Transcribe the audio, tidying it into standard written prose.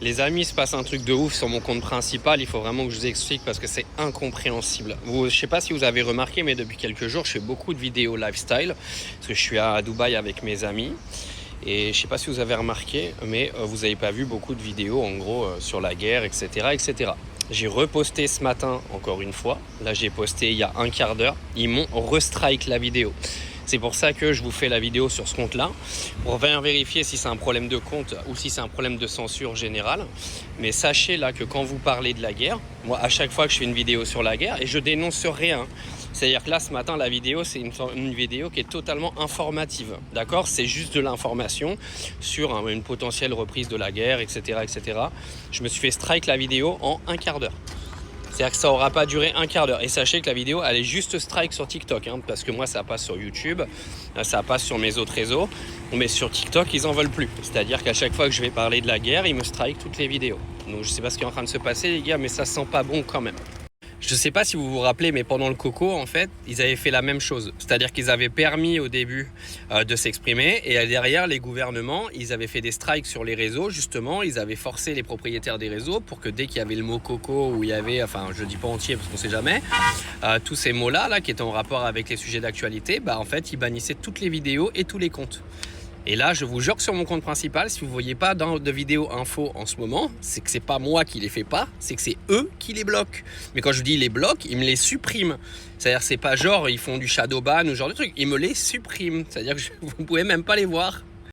Les amis, il se passe un truc de ouf sur mon compte principal, il faut vraiment que je vous explique parce que c'est incompréhensible. Je ne sais pas si vous avez remarqué, mais depuis quelques jours, je fais beaucoup de vidéos lifestyle parce que je suis à Dubaï avec mes amis. Et je ne sais pas si vous avez remarqué, mais vous n'avez pas vu beaucoup de vidéos en gros sur la guerre, etc. etc. J'ai reposté ce matin encore une fois. Là, j'ai posté il y a un quart d'heure. Ils m'ont restrike la vidéo. C'est pour ça que je vous fais la vidéo sur ce compte-là, pour venir vérifier si c'est un problème de compte ou si c'est un problème de censure générale. Mais sachez là que quand vous parlez de la guerre, moi à chaque fois que je fais une vidéo sur la guerre, et je dénonce rien, c'est-à-dire que là ce matin la vidéo c'est une vidéo qui est totalement informative, d'accord? C'est juste de l'information sur une potentielle reprise de la guerre, etc., etc. Je me suis fait strike la vidéo en un quart d'heure. C'est-à-dire que ça n'aura pas duré un quart d'heure. Et sachez que la vidéo, elle est juste strike sur TikTok. Parce que moi, ça passe sur YouTube, ça passe sur mes autres réseaux. Mais sur TikTok, ils n'en veulent plus. C'est-à-dire qu'à chaque fois que je vais parler de la guerre, ils me strike toutes les vidéos. Donc je ne sais pas ce qui est en train de se passer, les gars, mais ça sent pas bon quand même. Je ne sais pas si vous vous rappelez, mais pendant le Coco, en fait, ils avaient fait la même chose. C'est-à-dire qu'ils avaient permis au début de s'exprimer et derrière, les gouvernements, ils avaient fait des strikes sur les réseaux, justement. Ils avaient forcé les propriétaires des réseaux pour que dès qu'il y avait le mot Coco, ou il y avait, enfin, je ne dis pas entier parce qu'on ne sait jamais, tous ces mots-là, là, qui étaient en rapport avec les sujets d'actualité, en fait, ils bannissaient toutes les vidéos et tous les comptes. Et là, je vous jure que sur mon compte principal, si vous ne voyez pas de vidéos info en ce moment, c'est que c'est pas moi qui les fais pas, c'est que c'est eux qui les bloquent. Mais quand je dis les bloquent, ils me les suppriment. C'est-à-dire c'est pas genre ils font du shadow ban ou ce genre de truc, ils me les suppriment. C'est-à-dire que vous ne pouvez même pas les voir.